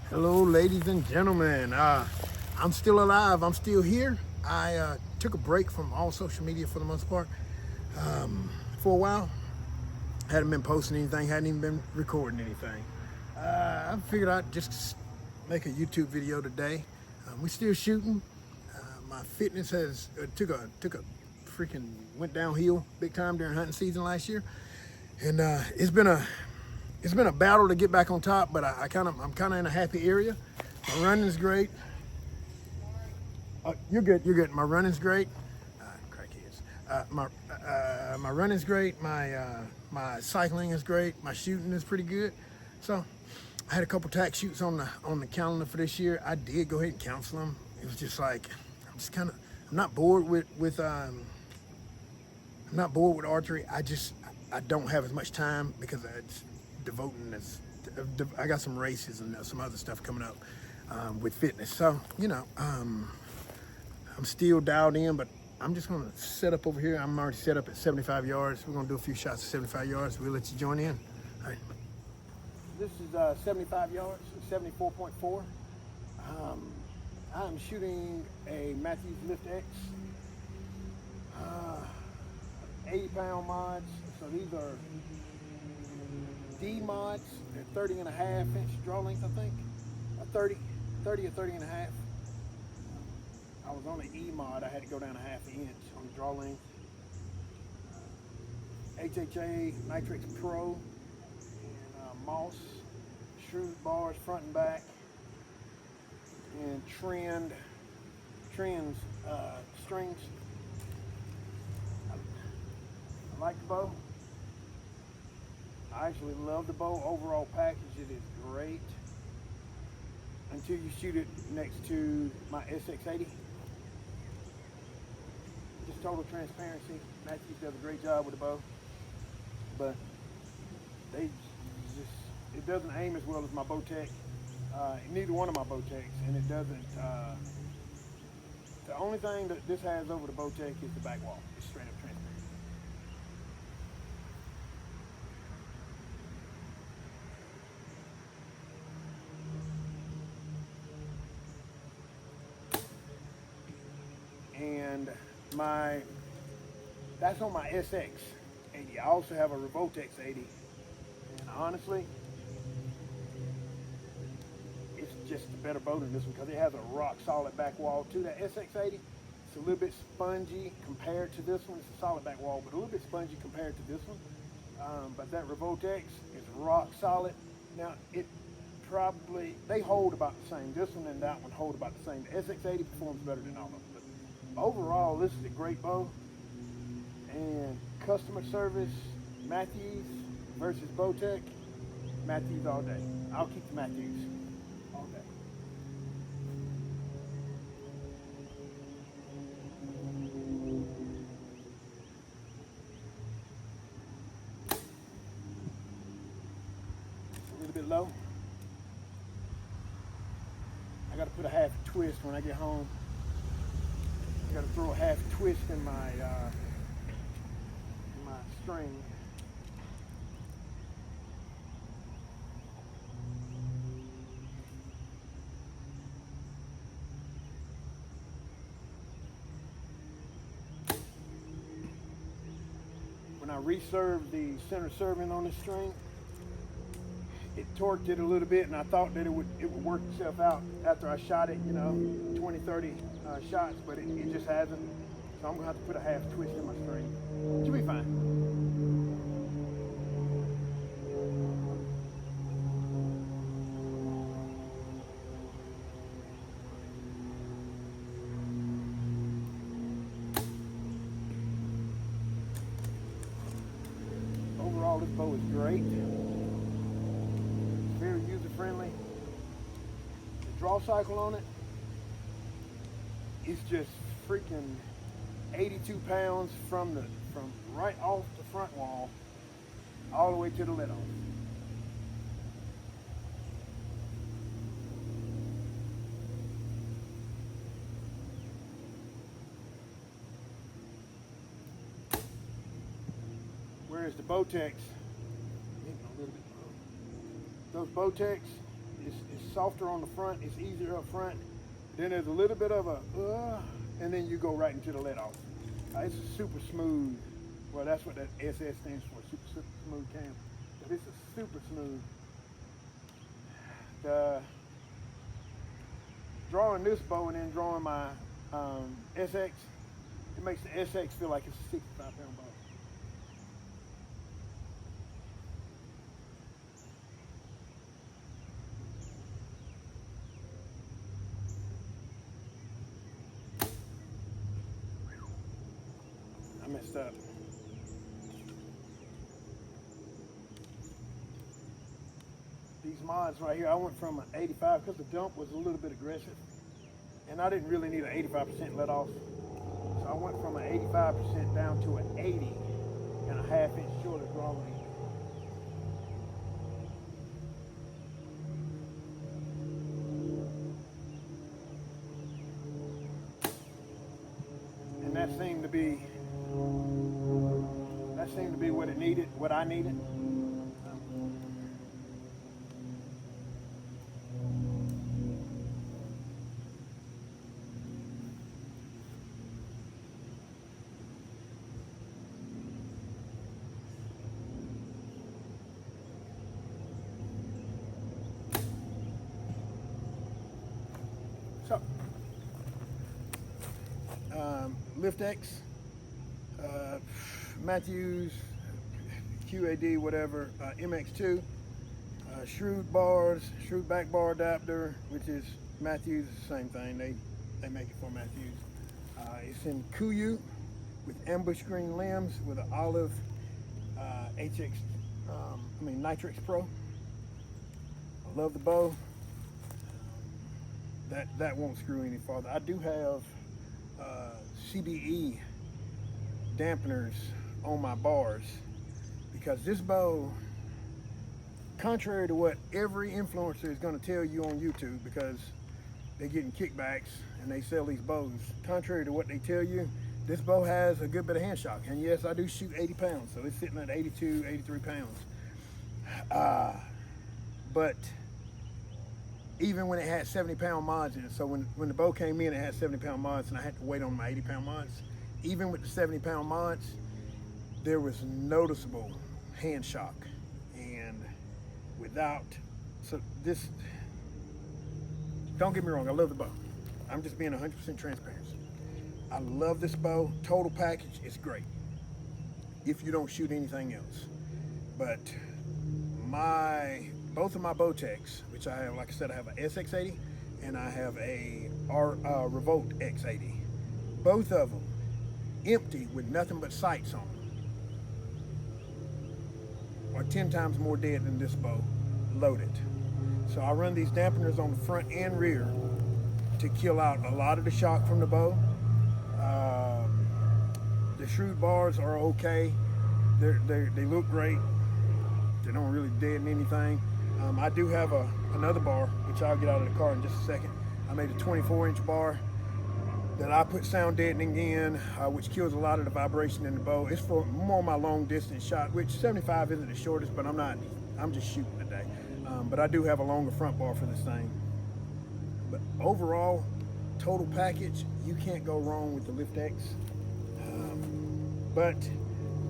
Hello, ladies and gentlemen. I'm still alive. I'm still here. I took a break from all social media for the most part for a while. Hadn't been posting anything, hadn't even been recording anything. I figured I'd just make a YouTube video today. We're still shooting. My fitness has took a freaking went downhill big time during hunting season last year, and it's been a battle to get back on top. But I'm kind of in a happy area. My running's great. You're good. You're good. My running's great. Crackheads. My running's great. My cycling is great. My shooting is pretty good. So I had a couple tack shoots on the calendar for this year. I did go ahead and cancel them. It was just like I'm not bored with archery. I don't have as much time because it's devoting as I got some races and some other stuff coming up with fitness. So I'm still dialed in, but I'm just gonna set up over here. I'm already set up at 75 yards. We're gonna do a few shots at 75 yards. We'll let you join in. All right. This is 75 yards, 74.4. I'm shooting a Mathew Lift X, 80-pound mods. So these are D mods. They're 30.5-inch draw length, I think. 30 or 30.5. I was on the E mod. I had to go down a ½ inch on the draw length. HHA Nitrix Pro and Moss Shrews bars front and back, and trends strings. I like the bow. I actually love the bow. Overall package, it is great until you shoot it next to my X80. Just total transparency. Mathew does a great job with the bow, but it doesn't aim as well as my BowTech. Neither one of my BowTechs, and it doesn't. The only thing that this has over the BowTech is the back wall. It's straight up transparent. And that's on my SX80. I also have a Revolt X80, and honestly, it's just a better bow than this one because it has a rock solid back wall too. That SX80, it's a little bit spongy compared to this one. It's a solid back wall, but a little bit spongy compared to this one. But that Revolt X is rock solid. Now they hold about the same. This one and that one hold about the same. The SX80 performs better than all of them. But overall, this is a great bow. And customer service, Mathews versus BowTech, Mathews all day. I'll keep the Mathews all day. A little bit low. I got to put a half twist when I get home. I got to throw a half twist in my string. When I reserved the center serving on this string, it torqued it a little bit, and I thought that it would work itself out after I shot it, 20, 30 shots, but it just hasn't. So I'm gonna have to put a half twist in my string. It should be fine. Overall, this bow is great. Very user-friendly. The draw cycle on it is just freaking 82 pounds from right off the front wall all the way to the let off. Whereas the BowTechs, those BowTechs is softer on the front, it's easier up front. Then there's a little bit of a, and then you go right into the let off. It's a super smooth, well, that's what that SS stands for, super smooth cam. But it's a super smooth. Drawing this bow and then drawing my SX, it makes the SX feel like it's a 65-pound bow. I messed up. These mods right here, I went from an 85 because the dump was a little bit aggressive, and I didn't really need an 85% let off. So I went from an 85% down to an 80 and a ½ inch shorter draw length. And that seemed to be what it needed, what I needed. So, Lift X, Mathew's, QAD, whatever, MX2, Shrewd bars, Shrewd back bar adapter, which is Mathew's, the same thing. They make it for Mathew's. It's in Kuyu with ambush green limbs with an olive Nitrix Pro. I love the bow. That won't screw any farther. I do have CBE dampeners on my bars because this bow, contrary to what every influencer is going to tell you on YouTube, because they're getting kickbacks and they sell these bows, contrary to what they tell you, this bow has a good bit of hand shock. And yes, I do shoot 80 pounds, so it's sitting at 82, 83 pounds. But even when it had 70-pound mods in it, so when the bow came in, it had 70-pound mods and I had to wait on my 80-pound mods. Even with the 70-pound mods, there was noticeable hand shock. And without, so this, don't get me wrong, I love the bow. I'm just being 100% transparent. I love this bow. Total package is great if you don't shoot anything else. But both of my BowTechs, which I have, like I said, I have a SX80 and I have a Revolt X80. Both of them empty with nothing but sights on them are 10 times more dead than this bow loaded. So I run these dampeners on the front and rear to kill out a lot of the shock from the bow. The Shrewd bars are okay. They look great. They don't really deaden anything. I do have another bar, which I'll get out of the car in just a second. I made a 24-inch bar that I put sound deadening in, which kills a lot of the vibration in the bow. It's for more my long distance shot, which 75 isn't the shortest, but I'm just shooting today. But I do have a longer front bar for this thing. But overall, total package, you can't go wrong with the Lift X. But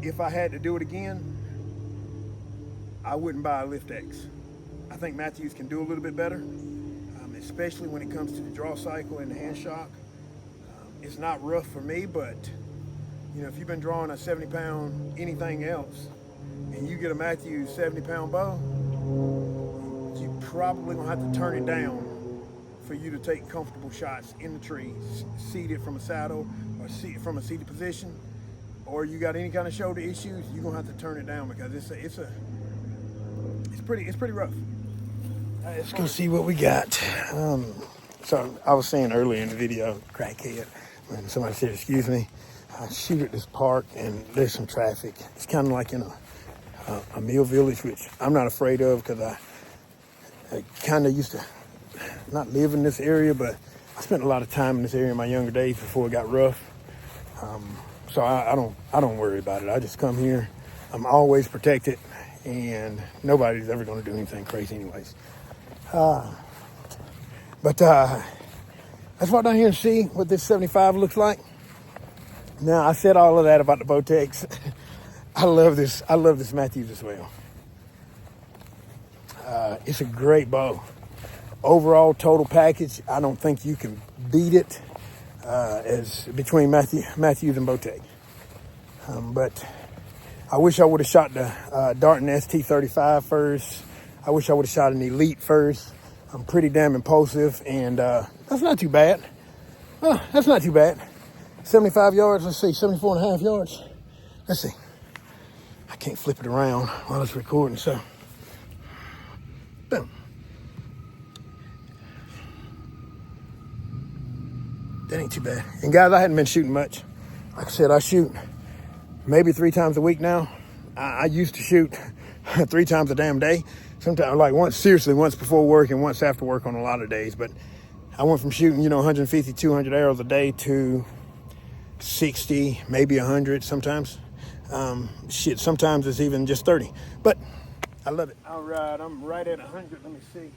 if I had to do it again, I wouldn't buy a Lift X. I think Mathews can do a little bit better, especially when it comes to the draw cycle and the hand shock. It's not rough for me, but you know, if you've been drawing a 70-pound anything else, and you get a Mathews 70-pound bow, you probably gonna have to turn it down for you to take comfortable shots in the tree, seated from a saddle or seated from a seated position, or you got any kind of shoulder issues, you're gonna have to turn it down because it's pretty rough. Let's go see what we got. So I was saying earlier in the video, crackhead, when somebody said, excuse me, I shoot at this park and there's some traffic. It's kind of like in a mill village, which I'm not afraid of because I kind of used to not live in this area, but I spent a lot of time in this area in my younger days before it got rough. So I don't worry about it. I just come here. I'm always protected and nobody's ever going to do anything crazy anyways. But let's walk down here and see what this 75 looks like. Now, I said all of that about the BowTechs. I love this Mathews as well. It's a great bow. Overall total package, I don't think you can beat it as between Mathews and BowTech. But I wish I would have shot the Darton ST35 first. I wish I would have shot an Elite first. I'm pretty damn impulsive, and that's not too bad. That's not too bad. 75 yards, let's see, 74 and a half yards. Let's see. I can't flip it around while it's recording, so. Boom. That ain't too bad. And guys, I hadn't been shooting much. Like I said, I shoot maybe 3 times a week now. I used to shoot 3 times a damn day. Sometimes, like once before work and once after work on a lot of days. But I went from shooting, 150, 200 arrows a day to 60, maybe 100 sometimes. Sometimes it's even just 30. But I love it. All right, I'm right at 100. Let me see.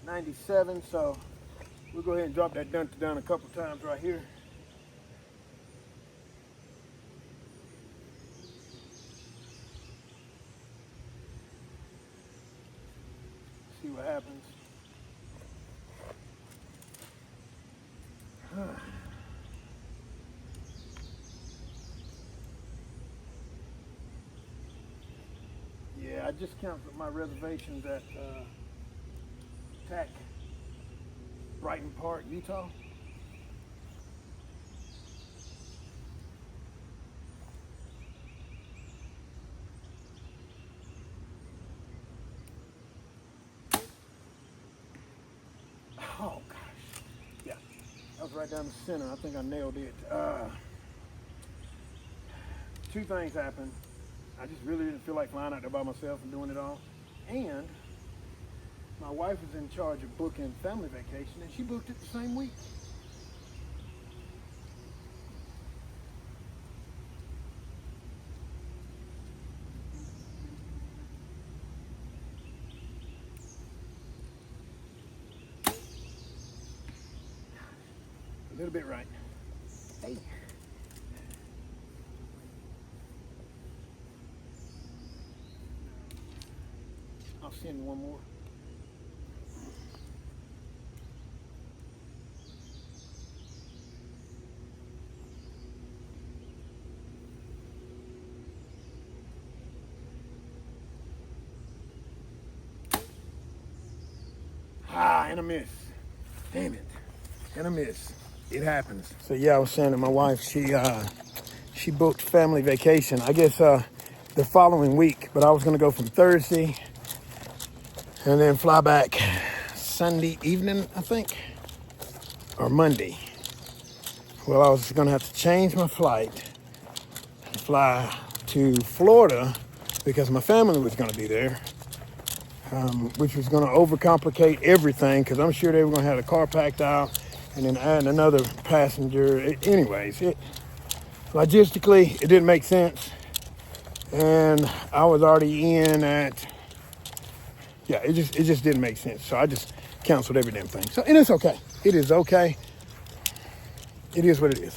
.97, so we'll go ahead and drop that dunter down a couple times right here. See what happens. Yeah, I just canceled my reservations at Brighton Park, Utah. Oh gosh, yeah, that was right down the center. I think I nailed it. 2 things happened. I just really didn't feel like flying out there by myself and doing it all, and my wife was in charge of booking family vacation, and she booked it the same week. A little bit right. Hey. I'll send one more. And a miss. Damn it. And a miss. It happens. So yeah, I was saying to my wife, she booked family vacation, I guess the following week, but I was gonna go from Thursday and then fly back Sunday evening, I think, or Monday. Well, I was gonna have to change my flight and fly to Florida because my family was gonna be there. Which was going to overcomplicate everything because I'm sure they were going to have the car packed out and then add another passenger. Logistically, it didn't make sense. And I was already in at, it just didn't make sense. So I just canceled every damn thing. So, and it's okay. It is okay. It is what it is.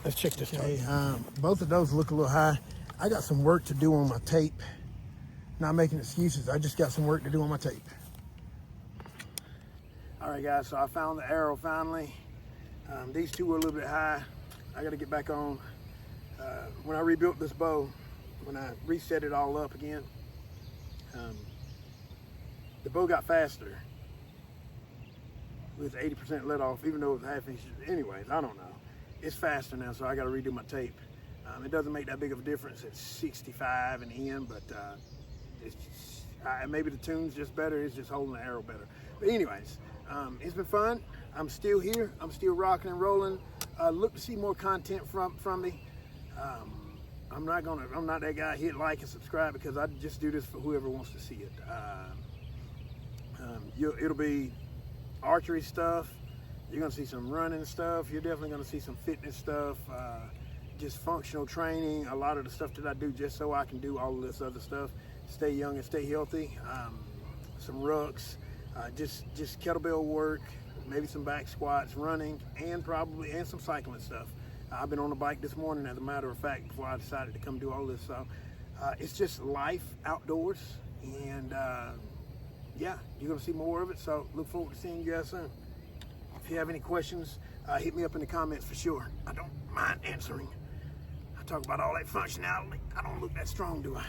Let's check this out. Both of those look a little high. I got some work to do on my tape. Not making excuses. I just got some work to do on my tape. All right, guys, so I found the arrow finally. These two were a little bit high. I got to get back on. When I rebuilt this bow, when I reset it all up again, the bow got faster with 80% let off, even though it was half inch. Anyways, I don't know. It's faster now, so I got to redo my tape. It doesn't make that big of a difference at 65 and in, but it's just, maybe the tune's just better. It's just holding the arrow better. But anyways, it's been fun. I'm still here. I'm still rocking and rolling. Look to see more content from me. I'm not that guy. Hit like and subscribe because I just do this for whoever wants to see it. It'll be archery stuff. You're gonna see some running stuff. You're definitely gonna see some fitness stuff. Just functional training. A lot of the stuff that I do just so I can do all of this other stuff. stay young and stay healthy. Some rucks, just kettlebell work, maybe some back squats, running, and some cycling stuff. I've been on the bike this morning, as a matter of fact, before I decided to come do all this. So it's just life outdoors, and yeah, you're gonna see more of it. So look forward to seeing you guys soon. If you have any questions, hit me up in the comments for sure. I don't mind answering. I talk about all that functionality. I don't look that strong, do I?